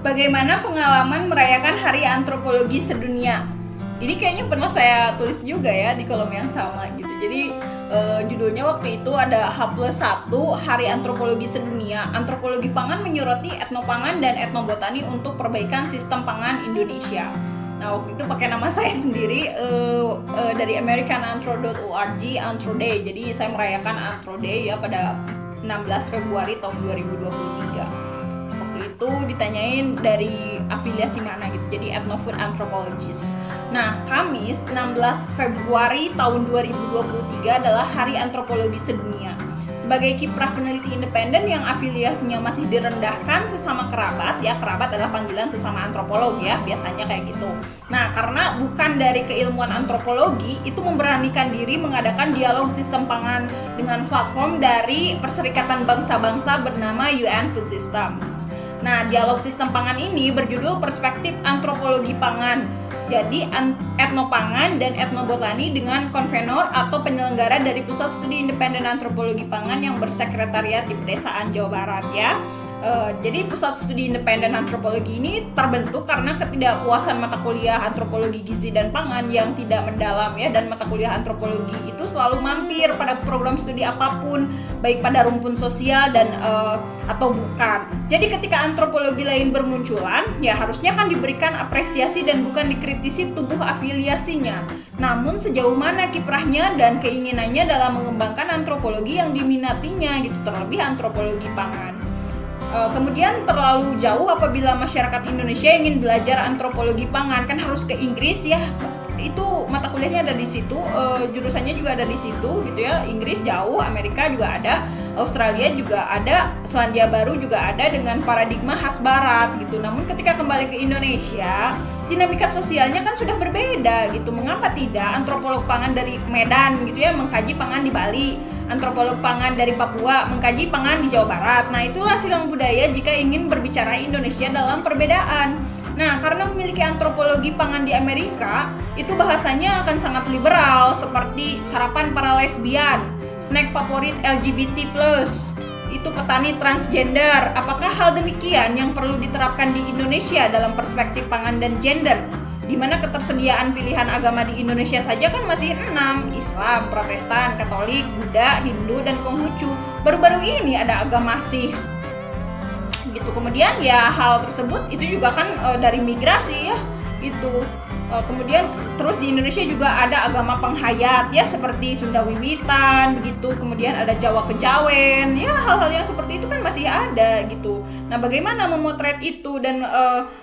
Bagaimana pengalaman merayakan Hari Antropologi Sedunia? Ini kayaknya pernah saya tulis juga ya di kolom yang sama gitu. Jadi judulnya waktu itu ada H+1 Hari Antropologi Sedunia. Antropologi pangan menyoroti etnopangan dan etnobotani untuk perbaikan sistem pangan Indonesia. Nah, waktu itu pakai nama saya sendiri dari americanantro.org, Antro Day. Jadi saya merayakan Antro Day ya pada 16 Februari tahun 2023. Itu ditanyain dari afiliasi mana gitu, jadi ethnofood anthropologist. Nah, Kamis 16 Februari tahun 2023 adalah Hari Antropologi Sedunia. Sebagai kiprah peneliti independen yang afiliasinya masih direndahkan sesama kerabat, ya kerabat adalah panggilan sesama antropolog ya, biasanya kayak gitu. Nah, karena bukan dari keilmuan antropologi, itu memberanikan diri mengadakan dialog sistem pangan dengan platform dari Perserikatan Bangsa-Bangsa bernama UN Food Systems. Nah, dialog sistem pangan ini berjudul Perspektif Antropologi Pangan. Jadi, etnopangan dan etnobotani dengan konvenor atau penyelenggara dari Pusat Studi Independen Antropologi Pangan yang bersekretariat di Pedesaan, Jawa Barat ya. Jadi Pusat Studi Independen Antropologi ini terbentuk karena ketidakpuasan mata kuliah antropologi gizi dan pangan yang tidak mendalam ya, dan mata kuliah antropologi itu selalu mampir pada program studi apapun, baik pada rumpun sosial dan atau bukan. Jadi ketika antropologi lain bermunculan, ya harusnya kan diberikan apresiasi dan bukan dikritisi tubuh afiliasinya. Namun sejauh mana kiprahnya dan keinginannya dalam mengembangkan antropologi yang diminatinya gitu, terlebih antropologi pangan. Kemudian terlalu jauh apabila masyarakat Indonesia ingin belajar antropologi pangan, kan harus ke Inggris ya. Itu mata kuliahnya ada di situ, jurusannya juga ada di situ gitu ya. Inggris jauh, Amerika juga ada, Australia juga ada, Selandia Baru juga ada dengan paradigma khas Barat gitu. Namun ketika kembali ke Indonesia, dinamika sosialnya kan sudah berbeda gitu. Mengapa tidak antropolog pangan dari Medan gitu ya mengkaji pangan di Bali, antropolog pangan dari Papua mengkaji pangan di Jawa Barat. Nah, itulah silang budaya jika ingin berbicara Indonesia dalam perbedaan. Nah, karena memiliki antropologi pangan di Amerika, itu bahasanya akan sangat liberal, seperti sarapan para lesbian, snack favorit LGBT+, itu petani transgender. Apakah hal demikian yang perlu diterapkan di Indonesia dalam perspektif pangan dan gender? Di mana ketersediaan pilihan agama di Indonesia saja kan masih 6, Islam, Protestan, Katolik, Buddha, Hindu, dan Konghucu. Baru-baru ini ada agama Sikh gitu. Kemudian ya hal tersebut itu juga kan dari migrasi ya gitu. Kemudian terus di Indonesia juga ada agama penghayat ya, seperti Sunda Wiwitan begitu, kemudian ada Jawa Kejawen ya, hal-hal yang seperti itu kan masih ada gitu. Nah, bagaimana memotret itu dan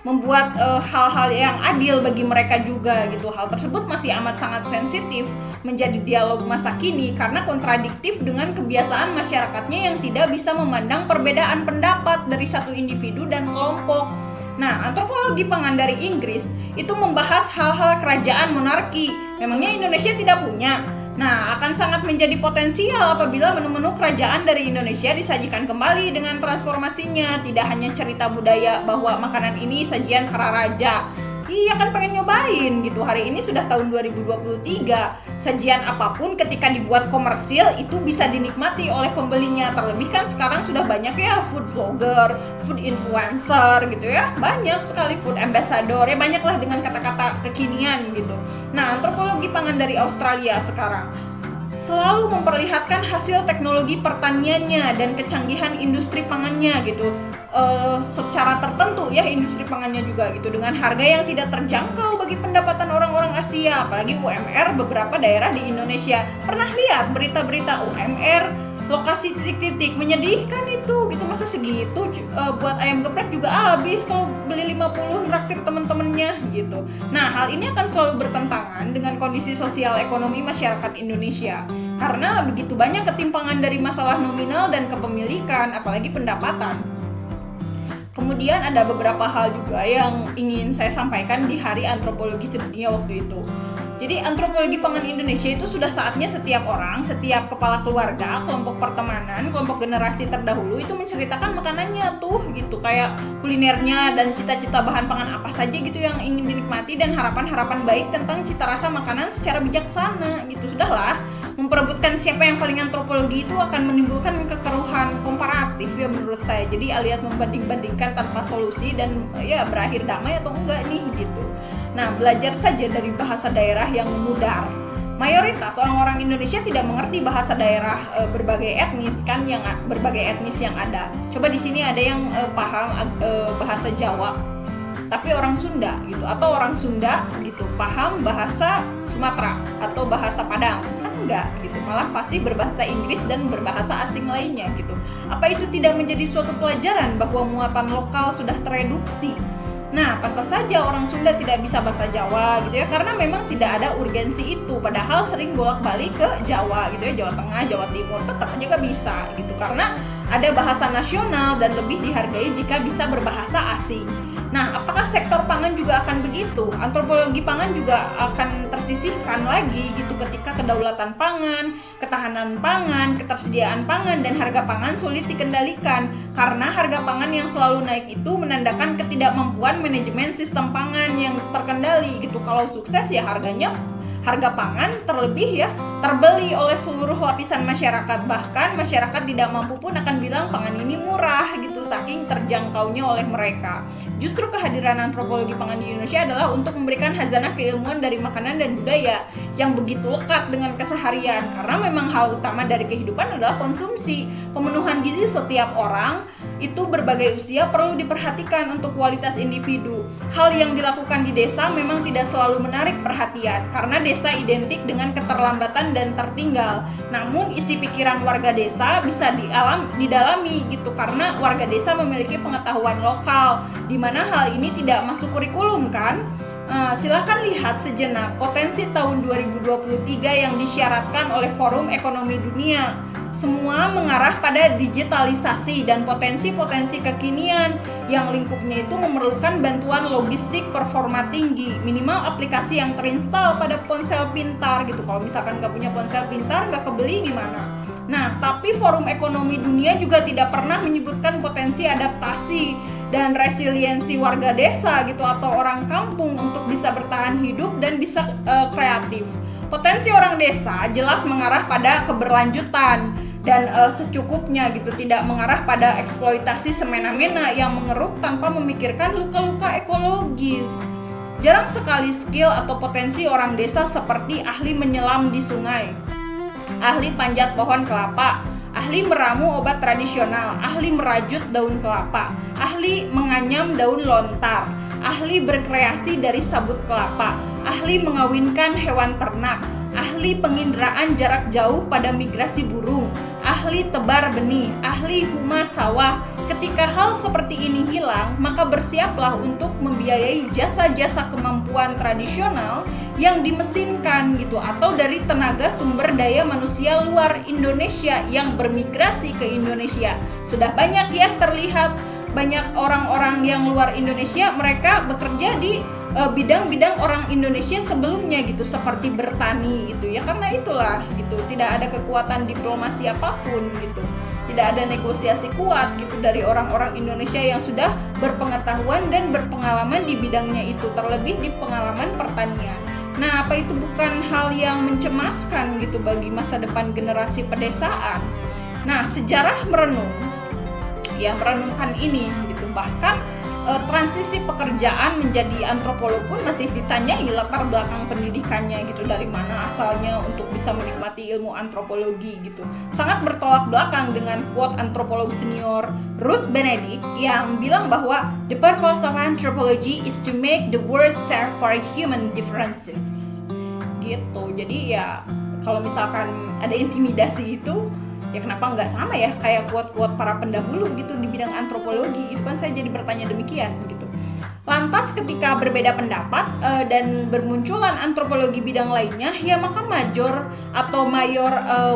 membuat hal-hal yang adil bagi mereka juga gitu. Hal tersebut masih amat sangat sensitif menjadi dialog masa kini karena kontradiktif dengan kebiasaan masyarakatnya yang tidak bisa memandang perbedaan pendapat dari satu individu dan kelompok. Nah, antropologi pangan dari Inggris itu membahas hal-hal kerajaan monarki. Memangnya Indonesia tidak punya? Nah, akan sangat menjadi potensial apabila menu-menu kerajaan dari Indonesia disajikan kembali dengan transformasinya. Tidak hanya cerita budaya bahwa makanan ini sajian para raja. Iya kan pengen nyobain gitu. Hari ini sudah tahun 2023. Sajian apapun ketika dibuat komersil itu bisa dinikmati oleh pembelinya. Terlebih kan sekarang sudah banyak ya food vlogger, food influencer gitu ya. Banyak sekali food ambassador ya, banyaklah dengan kata-kata kekinian gitu. Nah, antropologi pangan dari Australia sekarang selalu memperlihatkan hasil teknologi pertaniannya dan kecanggihan industri pangannya gitu. Secara tertentu ya industri pangannya juga gitu, dengan harga yang tidak terjangkau bagi pendapatan orang-orang Asia, apalagi UMR beberapa daerah di Indonesia. Pernah lihat berita-berita UMR lokasi titik-titik, menyedihkan itu gitu. Masa segitu buat ayam geprek juga habis, kalau beli 50 nraktir temen-temennya gitu. Nah, hal ini akan selalu bertentangan dengan kondisi sosial ekonomi masyarakat Indonesia karena begitu banyak ketimpangan dari masalah nominal dan kepemilikan, apalagi pendapatan. Kemudian ada beberapa hal juga yang ingin saya sampaikan di Hari Antropologi Sedunia waktu itu. Jadi antropologi pangan Indonesia itu sudah saatnya setiap orang, setiap kepala keluarga, kelompok pertemanan, kelompok generasi terdahulu itu menceritakan makanannya tuh gitu, kayak kulinernya dan cita-cita bahan pangan apa saja gitu yang ingin dinikmati dan harapan-harapan baik tentang cita rasa makanan secara bijaksana gitu. Sudahlah, memperebutkan siapa yang paling antropologi itu akan menimbulkan kekeruhan komparatif ya menurut saya. Jadi alias membanding-bandingkan tanpa solusi dan ya berakhir damai atau enggak nih gitu. Nah, belajar saja dari bahasa daerah yang memudar. Mayoritas orang-orang Indonesia tidak mengerti bahasa daerah berbagai etnis yang ada. Coba di sini ada yang paham bahasa Jawa, tapi orang Sunda gitu, atau orang Sunda gitu paham bahasa Sumatera atau bahasa Padang, kan enggak gitu, malah fasih berbahasa Inggris dan berbahasa asing lainnya gitu. Apa itu tidak menjadi suatu pelajaran bahwa muatan lokal sudah tereduksi? Nah, pantas saja orang Sunda tidak bisa bahasa Jawa gitu ya, karena memang tidak ada urgensi itu. Padahal sering bolak-balik ke Jawa gitu ya, Jawa Tengah, Jawa Timur, tetap aja gak bisa gitu. Karena ada bahasa nasional dan lebih dihargai jika bisa berbahasa asing. Nah, apakah sektor pangan juga akan begitu? Antropologi pangan juga akan tersisihkan lagi gitu ketika kedaulatan pangan, ketahanan pangan, ketersediaan pangan, dan harga pangan sulit dikendalikan. Karena harga pangan yang selalu naik itu menandakan ketidakmampuan manajemen sistem pangan yang terkendali gitu. Kalau sukses ya harga pangan terlebih ya terbeli oleh seluruh lapisan masyarakat, bahkan masyarakat tidak mampu pun akan bilang pangan ini murah gitu saking terjangkaunya oleh mereka. Justru kehadiran antropologi pangan di Indonesia adalah untuk memberikan khazanah keilmuan dari makanan dan budaya yang begitu lekat dengan keseharian, karena memang hal utama dari kehidupan adalah konsumsi. Pemenuhan gizi setiap orang itu berbagai usia perlu diperhatikan untuk kualitas individu. Hal yang dilakukan di desa memang tidak selalu menarik perhatian karena desa identik dengan keterlambatan dan tertinggal. Namun isi pikiran warga desa bisa didalami gitu, karena warga desa memiliki pengetahuan lokal di mana hal ini tidak masuk kurikulum kan. Silahkan lihat sejenak potensi tahun 2023 yang disyaratkan oleh Forum Ekonomi Dunia. Semua mengarah pada digitalisasi dan potensi-potensi kekinian yang lingkupnya itu memerlukan bantuan logistik performa tinggi, minimal aplikasi yang terinstal pada ponsel pintar gitu. Kalau misalkan nggak punya ponsel pintar, nggak kebeli gimana? Nah, tapi Forum Ekonomi Dunia juga tidak pernah menyebutkan potensi adaptasi dan resiliensi warga desa gitu atau orang kampung untuk bisa bertahan hidup dan bisa kreatif. Potensi orang desa jelas mengarah pada keberlanjutan dan secukupnya gitu, tidak mengarah pada eksploitasi semena-mena yang mengeruk tanpa memikirkan luka-luka ekologis. Jarang sekali skill atau potensi orang desa seperti ahli menyelam di sungai, ahli panjat pohon kelapa, ahli meramu obat tradisional, ahli merajut daun kelapa, ahli menganyam daun lontar, ahli berkreasi dari sabut kelapa, ahli mengawinkan hewan ternak, ahli penginderaan jarak jauh pada migrasi burung, ahli tebar benih, ahli humas sawah. Ketika hal seperti ini hilang, maka bersiaplah untuk membiayai jasa-jasa kemampuan tradisional yang dimesinkan gitu, atau dari tenaga sumber daya manusia luar Indonesia yang bermigrasi ke Indonesia. Sudah banyak ya terlihat banyak orang-orang yang luar Indonesia, mereka bekerja di bidang-bidang orang Indonesia sebelumnya gitu, seperti bertani gitu ya, karena itulah gitu, tidak ada kekuatan diplomasi apapun gitu, tidak ada negosiasi kuat gitu dari orang-orang Indonesia yang sudah berpengetahuan dan berpengalaman di bidangnya itu, terlebih di pengalaman pertanian. Nah, apa itu bukan hal yang mencemaskan gitu bagi masa depan generasi pedesaan? Nah, sejarah merenungkan ini gitu. Bahkan transisi pekerjaan menjadi antropolog pun masih ditanyai latar belakang pendidikannya gitu, dari mana asalnya untuk bisa menikmati ilmu antropologi gitu. Sangat bertolak belakang dengan quote antropolog senior Ruth Benedict yang bilang bahwa the purpose of anthropology is to make the world safe for human differences gitu. Jadi ya kalau misalkan ada intimidasi itu, ya kenapa nggak sama ya kayak quote-quote para pendahulu gitu di bidang antropologi. Itu kan saya jadi bertanya demikian gitu. Lantas ketika berbeda pendapat dan bermunculan antropologi bidang lainnya, ya maka mayor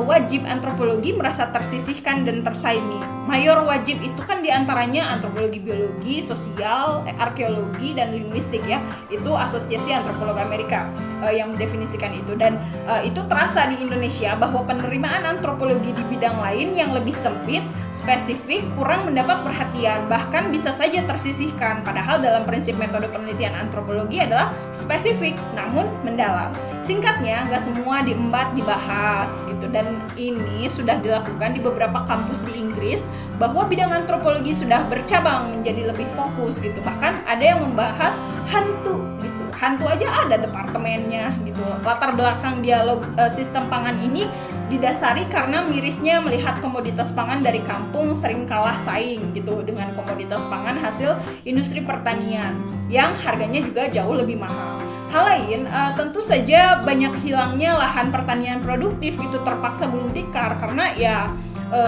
wajib antropologi merasa tersisihkan dan tersaingi. Mayor wajib itu kan diantaranya antropologi biologi, sosial, arkeologi, dan linguistik ya. Itu Asosiasi Antropolog Amerika yang mendefinisikan itu. Dan itu terasa di Indonesia bahwa penerimaan antropologi di bidang lain yang lebih sempit, spesifik, kurang mendapat perhatian, bahkan bisa saja tersisihkan. Padahal dalam prinsip metode penelitian antropologi adalah spesifik namun mendalam. Singkatnya, nggak semua diembat dibahas gitu, dan ini sudah dilakukan di beberapa kampus di Inggris, bahwa bidang antropologi sudah bercabang menjadi lebih fokus gitu. Bahkan ada yang membahas hantu gitu. Hantu aja ada departemennya gitu. Latar belakang dialog sistem pangan ini didasari karena mirisnya melihat komoditas pangan dari kampung sering kalah saing gitu dengan komoditas pangan hasil industri pertanian yang harganya juga jauh lebih mahal. Hal lain, tentu saja banyak hilangnya lahan pertanian produktif gitu, terpaksa gulung tikar karena ya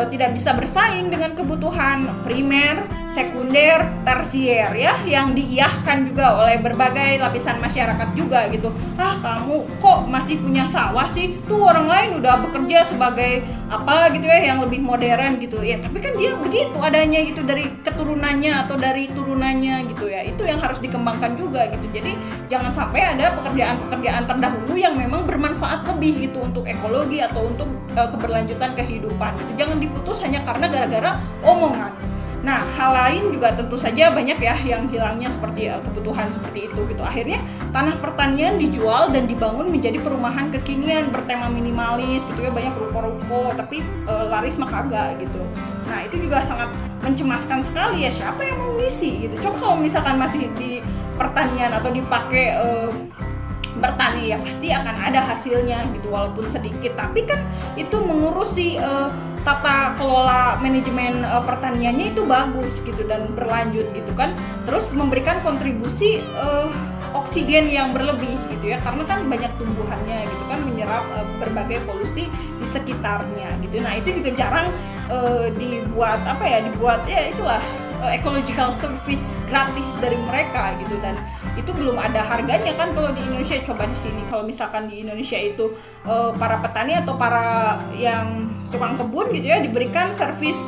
tidak bisa bersaing dengan kebutuhan primer, sekunder, tersier ya, yang diiyahkan juga oleh berbagai lapisan masyarakat juga gitu. Kamu kok masih punya sawah sih? Tuh orang lain udah bekerja sebagai apa gitu ya, yang lebih modern gitu ya. Tapi kan dia begitu adanya gitu, dari keturunannya atau dari turunannya gitu ya. Itu yang harus dikembangkan juga gitu. Jadi jangan sampai ada pekerjaan-pekerjaan terdahulu yang memang bermanfaat lebih gitu untuk ekologi atau untuk keberlanjutan kehidupan gitu. Jangan diputus hanya karena gara-gara omongan. Nah, hal lain juga tentu saja banyak ya yang hilangnya, seperti kebutuhan seperti itu gitu. Akhirnya tanah pertanian dijual dan dibangun menjadi perumahan kekinian bertema minimalis gitu ya, banyak ruko-ruko tapi laris mah kagak gitu. Nah, itu juga sangat mencemaskan sekali ya, siapa yang mau ngisi gitu. Coba kalau misalkan masih di pertanian atau dipakai bertani ya pasti akan ada hasilnya gitu, walaupun sedikit, tapi kan itu mengurusi tata kelola manajemen pertaniannya itu bagus gitu dan berlanjut gitu kan, terus memberikan kontribusi oksigen yang berlebih gitu ya, karena kan banyak tumbuhannya gitu kan, menyerap berbagai polusi di sekitarnya gitu. Nah, itu juga jarang dibuat ya itulah ecological service gratis dari mereka gitu, dan itu belum ada harganya kan kalau di Indonesia. Coba di sini kalau misalkan di Indonesia itu para petani atau para yang tukang kebun gitu ya diberikan service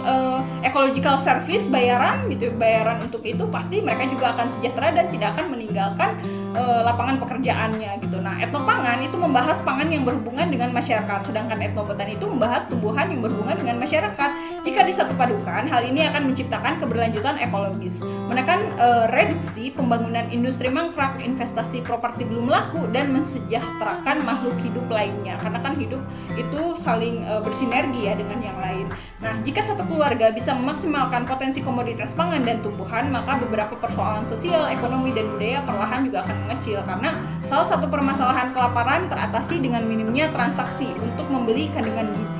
ecological service, bayaran gitu, bayaran untuk itu, pasti mereka juga akan sejahtera dan tidak akan meninggalkan lapangan pekerjaannya gitu. Nah, etnopangan itu membahas pangan yang berhubungan dengan masyarakat, sedangkan etnobotan itu membahas tumbuhan yang berhubungan dengan masyarakat. Jika disatupadukan, hal ini akan menciptakan keberlanjutan ekologis, menekan reduksi pembangunan industri mangkrak, investasi properti belum laku, dan mensejahterakan makhluk hidup lainnya, karena kan hidup itu saling bersinergi ya dengan yang lain. Nah, jika satu keluarga bisa memaksimalkan potensi komoditas pangan dan tumbuhan, maka beberapa persoalan sosial, ekonomi, dan budaya perlahan juga akan mengecil, karena salah satu permasalahan kelaparan teratasi dengan minimnya transaksi untuk membeli kandungan gizi.